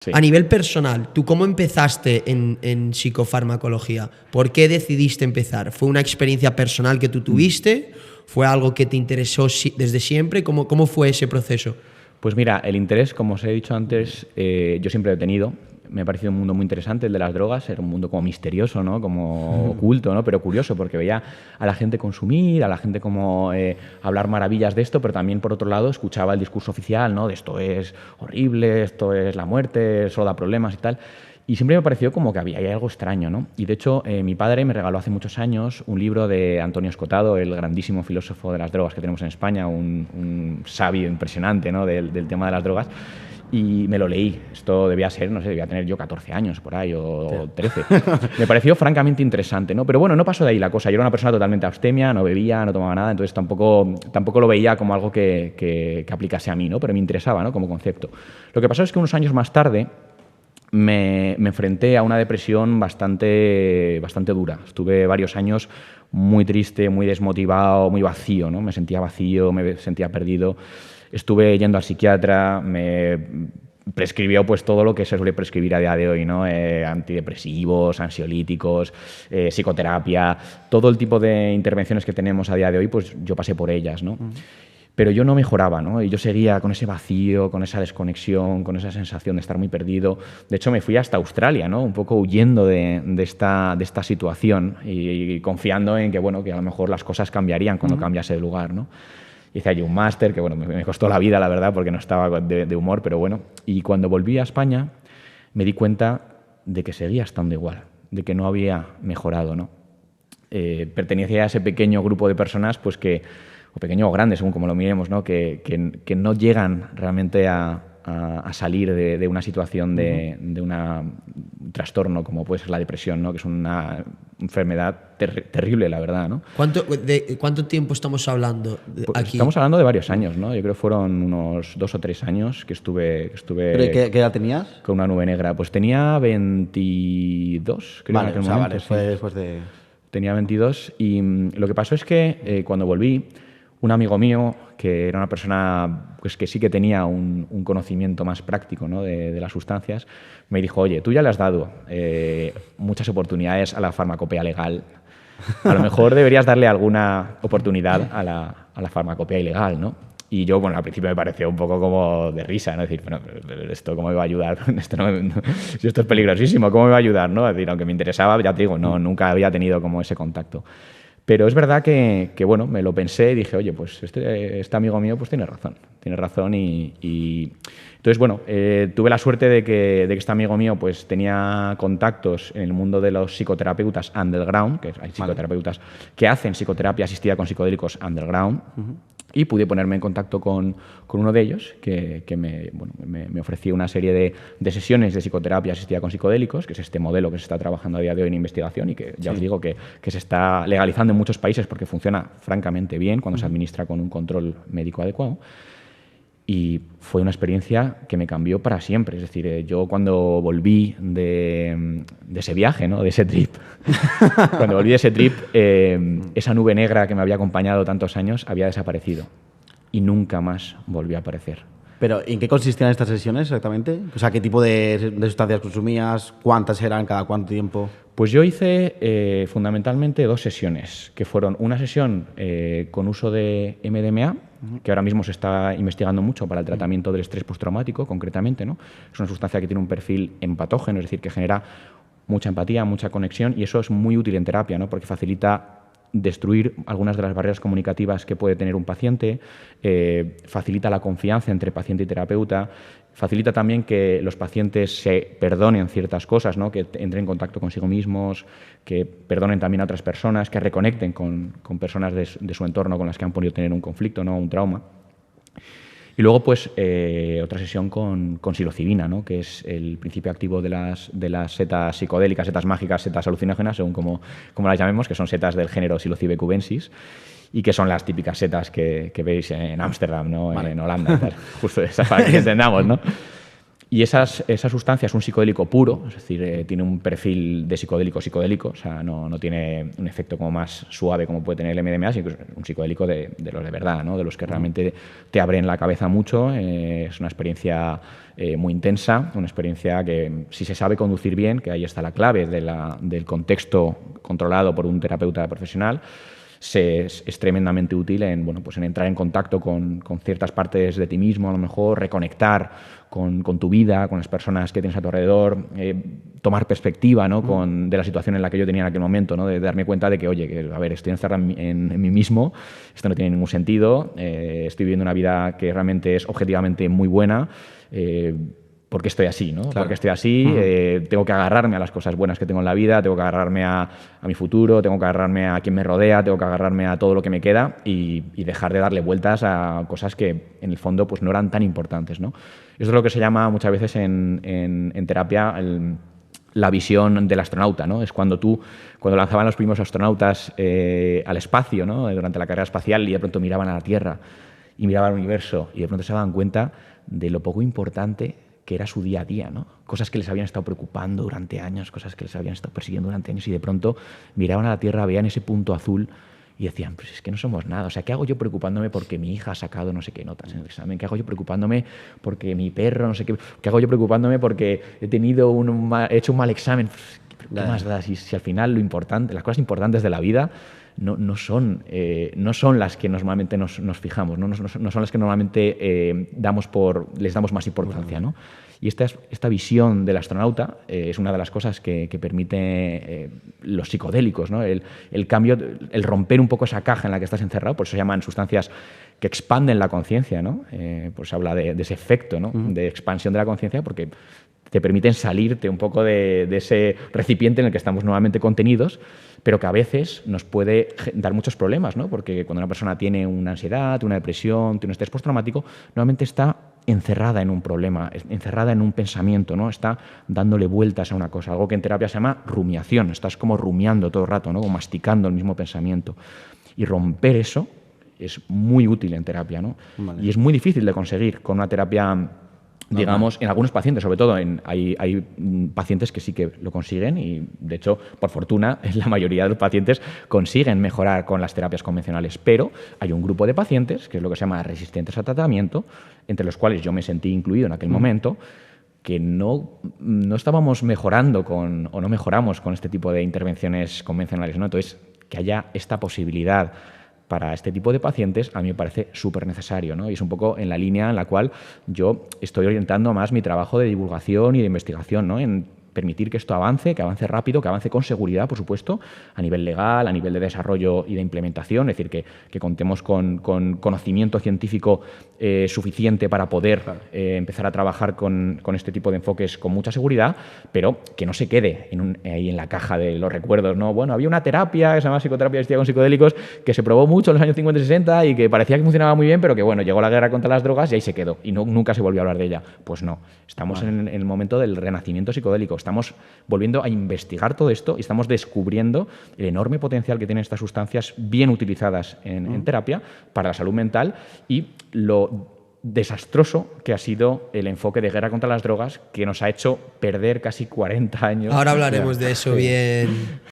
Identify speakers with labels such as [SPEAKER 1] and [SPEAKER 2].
[SPEAKER 1] Sí.
[SPEAKER 2] A nivel personal, ¿tú cómo empezaste en psicofarmacología? ¿Por qué decidiste empezar? ¿Fue una experiencia personal que tú tuviste? ¿Fue algo que te interesó desde siempre? ¿Cómo fue ese proceso?
[SPEAKER 1] Pues mira, el interés, como os he dicho antes, yo siempre he tenido. Me ha parecido un mundo muy interesante el de las drogas. Era un mundo como misterioso, ¿no? Como oculto, ¿no? Pero curioso, porque veía a la gente consumir, a la gente como hablar maravillas de esto, pero también, por otro lado, escuchaba el discurso oficial, ¿no? De esto es horrible, esto es la muerte, solo da problemas y tal. Y siempre me pareció como que había algo extraño, ¿no? Y de hecho, mi padre me regaló hace muchos años un libro de Antonio Escotado, el grandísimo filósofo de las drogas que tenemos en España, un sabio impresionante, ¿no? del tema de las drogas. Y me lo leí. Esto debía ser, no sé, debía tener yo 14 años por ahí o 13. Me pareció francamente interesante, ¿no? Pero bueno, no pasó de ahí la cosa. Yo era una persona totalmente abstemia, no bebía, no tomaba nada, entonces tampoco lo veía como algo que aplicase a mí, ¿no? Pero me interesaba, ¿no? Como concepto. Lo que pasó es que unos años más tarde me enfrenté a una depresión bastante dura. Estuve varios años muy triste, muy desmotivado, muy vacío, ¿no? Me sentía vacío, me sentía perdido. Estuve yendo al psiquiatra, me prescribió pues todo lo que se suele prescribir a día de hoy, ¿no? Antidepresivos, ansiolíticos, psicoterapia, todo el tipo de intervenciones que tenemos a día de hoy, pues yo pasé por ellas, ¿no? Pero yo no mejoraba, ¿no? Y yo seguía con ese vacío, con esa desconexión, con esa sensación de estar muy perdido. De hecho, me fui hasta Australia, ¿no? Un poco huyendo de esta situación y confiando en que, bueno, que a lo mejor las cosas cambiarían cuando cambiase de lugar, ¿no? Hice allí un máster que, bueno, me costó la vida, la verdad, porque no estaba de humor, pero bueno. Y cuando volví a España me di cuenta de que seguía estando igual, de que no había mejorado, ¿no? Pertenecía a ese pequeño grupo de personas, pues que, o pequeño o grande, según como lo miremos, ¿no? Que no llegan realmente a salir de una situación de un trastorno como puede ser la depresión, ¿no? Que es una enfermedad terrible, la verdad, ¿no?
[SPEAKER 2] ¿Cuánto tiempo estamos hablando
[SPEAKER 1] Pues
[SPEAKER 2] aquí?
[SPEAKER 1] estamos hablando de varios años, ¿no? Yo creo que fueron unos 2 o 3 años que estuve
[SPEAKER 3] ¿Pero qué edad tenías?
[SPEAKER 1] con una nube negra. Pues tenía 22, creo,
[SPEAKER 3] Vale,
[SPEAKER 1] en aquel
[SPEAKER 3] o sea,
[SPEAKER 1] momento.
[SPEAKER 3] vale,
[SPEAKER 1] Sí.
[SPEAKER 3] fue después de...
[SPEAKER 1] Tenía 22 y lo que pasó es que cuando volví, un amigo mío, que era una persona pues, que sí que tenía un conocimiento más práctico, ¿no? de las sustancias, me dijo, oye, tú ya le has dado muchas oportunidades a la farmacopea legal. A lo mejor deberías darle alguna oportunidad a la farmacopea ilegal, ¿no? Y yo, bueno, al principio me pareció un poco como de risa, ¿no? Decir, bueno, pero ¿esto cómo me va a ayudar? Si esto es peligrosísimo, ¿cómo me va a ayudar? ¿No? Es decir, aunque me interesaba, ya te digo, no, nunca había tenido como ese contacto. Pero es verdad que bueno, me lo pensé y dije, oye, pues este amigo mío pues tiene razón y entonces, bueno, tuve la suerte de que este amigo mío pues tenía contactos en el mundo de los psicoterapeutas underground, que hay psicoterapeutas que hacen psicoterapia asistida con psicodélicos underground, y pude ponerme en contacto con uno de ellos que me ofreció una serie de sesiones de psicoterapia asistida con psicodélicos, que es este modelo que se está trabajando a día de hoy en investigación y que ya os digo que se está legalizando en muchos países porque funciona francamente bien cuando se administra con un control médico adecuado. Y fue una experiencia que me cambió para siempre. Es decir, yo cuando volví de ese viaje, ¿no? De ese trip, cuando volví de ese trip, esa nube negra que me había acompañado tantos años había desaparecido y nunca más volvió a aparecer.
[SPEAKER 3] ¿Pero en qué consistían estas sesiones exactamente? O sea, ¿qué tipo de sustancias consumías? ¿Cuántas eran? ¿Cada cuánto tiempo?
[SPEAKER 1] Pues yo hice fundamentalmente 2 sesiones, que fueron una sesión con uso de MDMA, que ahora mismo se está investigando mucho para el tratamiento del estrés postraumático, concretamente, ¿no? Es una sustancia que tiene un perfil empatógeno, es decir, que genera mucha empatía, mucha conexión, y eso es muy útil en terapia, ¿no? Porque facilita destruir algunas de las barreras comunicativas que puede tener un paciente, facilita la confianza entre paciente y terapeuta, facilita también que los pacientes se perdonen ciertas cosas, ¿no? Que entren en contacto consigo mismos, que perdonen también a otras personas, que reconecten con personas de su entorno con las que han podido tener un conflicto, ¿no? Un trauma. Y luego, pues, otra sesión con psilocibina, ¿no? Que es el principio activo de las setas psicodélicas, setas mágicas, setas alucinógenas, según como las llamemos, que son setas del género Psilocybe cubensis, y que son las típicas setas que veis en Ámsterdam, ¿no? Vale. En Holanda, tal. Justo esas para que entendamos, ¿no? Y esa sustancia es un psicodélico puro, es decir, tiene un perfil de psicodélico, o sea, no tiene un efecto como más suave como puede tener el MDMA, sino que es un psicodélico de los de verdad, ¿no? De los que realmente te abren la cabeza mucho. Es una experiencia muy intensa, una experiencia que, si se sabe conducir bien, que ahí está la clave del contexto controlado por un terapeuta profesional, es tremendamente útil en, bueno, pues en entrar en contacto con ciertas partes de ti mismo, a lo mejor reconectar con tu vida, con las personas que tienes a tu alrededor, tomar perspectiva, ¿no? De la situación en la que yo tenía en aquel momento, ¿no? De darme cuenta de que, oye, que, a ver, estoy encerrado en mí mismo, esto no tiene ningún sentido, estoy viviendo una vida que realmente es objetivamente muy buena, ¿por qué estoy así? ¿No?
[SPEAKER 3] Claro.
[SPEAKER 1] Porque estoy así, tengo que agarrarme a las cosas buenas que tengo en la vida, tengo que agarrarme a mi futuro, tengo que agarrarme a quien me rodea, tengo que agarrarme a todo lo que me queda y dejar de darle vueltas a cosas que en el fondo pues no eran tan importantes, ¿no? Eso es lo que se llama muchas veces en terapia la visión del astronauta, ¿no? Es cuando lanzaban los primeros astronautas al espacio, ¿no? Durante la carrera espacial, y de pronto miraban a la Tierra y miraban al universo y de pronto se daban cuenta de lo poco importante que era su día a día, ¿no? Cosas que les habían estado preocupando durante años, cosas que les habían estado persiguiendo durante años, y de pronto miraban a la Tierra, veían ese punto azul y decían, pues es que no somos nada. O sea, ¿qué hago yo preocupándome porque mi hija ha sacado no sé qué notas en el examen? ¿Qué hago yo preocupándome porque mi perro no sé qué? ¿Qué hago yo preocupándome porque he hecho un mal examen? ¿Qué más da? Si al final lo importante, las cosas importantes de la vida no son las que normalmente nos fijamos, no son las que normalmente les damos más importancia, ¿no? Y esta visión del astronauta es una de las cosas que permite los psicodélicos, ¿no? El cambio, el romper un poco esa caja en la que estás encerrado, por eso se llaman sustancias que expanden la conciencia, ¿no? Pues se habla de ese efecto, ¿no? De expansión de la conciencia, porque te permiten salirte un poco de ese recipiente en el que estamos nuevamente contenidos, pero que a veces nos puede dar muchos problemas, ¿no? Porque cuando una persona tiene una ansiedad, una depresión, tiene un estrés postraumático, nuevamente está encerrada en un problema, encerrada en un pensamiento, ¿no? Está dándole vueltas a una cosa, algo que en terapia se llama rumiación. Estás como rumiando todo el rato, ¿no? O masticando el mismo pensamiento. Y romper eso es muy útil en terapia, ¿no? Vale. Y es muy difícil de conseguir con una terapia, digamos, en algunos pacientes, sobre todo hay pacientes que sí que lo consiguen, y de hecho, por fortuna, la mayoría de los pacientes consiguen mejorar con las terapias convencionales, pero hay un grupo de pacientes, que es lo que se llama resistentes al tratamiento, entre los cuales yo me sentí incluido en aquel momento, que no estábamos mejorando o no mejoramos con este tipo de intervenciones convencionales, ¿no? Entonces, que haya esta posibilidad para este tipo de pacientes, a mí me parece súper necesario, ¿no? Y es un poco en la línea en la cual yo estoy orientando más mi trabajo de divulgación y de investigación, ¿no? En permitir que esto avance, que avance rápido, que avance con seguridad, por supuesto, a nivel legal, a nivel de desarrollo y de implementación, es decir, que contemos con conocimiento científico suficiente para poder empezar a trabajar con este tipo de enfoques con mucha seguridad, pero que no se quede ahí en la caja de los recuerdos, ¿no? Bueno, había una terapia que se llama psicoterapia asistida con psicodélicos que se probó mucho en los años 50 y 60 y que parecía que funcionaba muy bien, pero que, bueno, llegó la guerra contra las drogas y ahí se quedó y nunca se volvió a hablar de ella. Pues no, estamos en el momento del renacimiento psicodélico. Estamos volviendo a investigar todo esto y estamos descubriendo el enorme potencial que tienen estas sustancias bien utilizadas en terapia para la salud mental, y lo desastroso que ha sido el enfoque de guerra contra las drogas, que nos ha hecho perder casi 40 años.
[SPEAKER 2] Ahora hablaremos de eso bien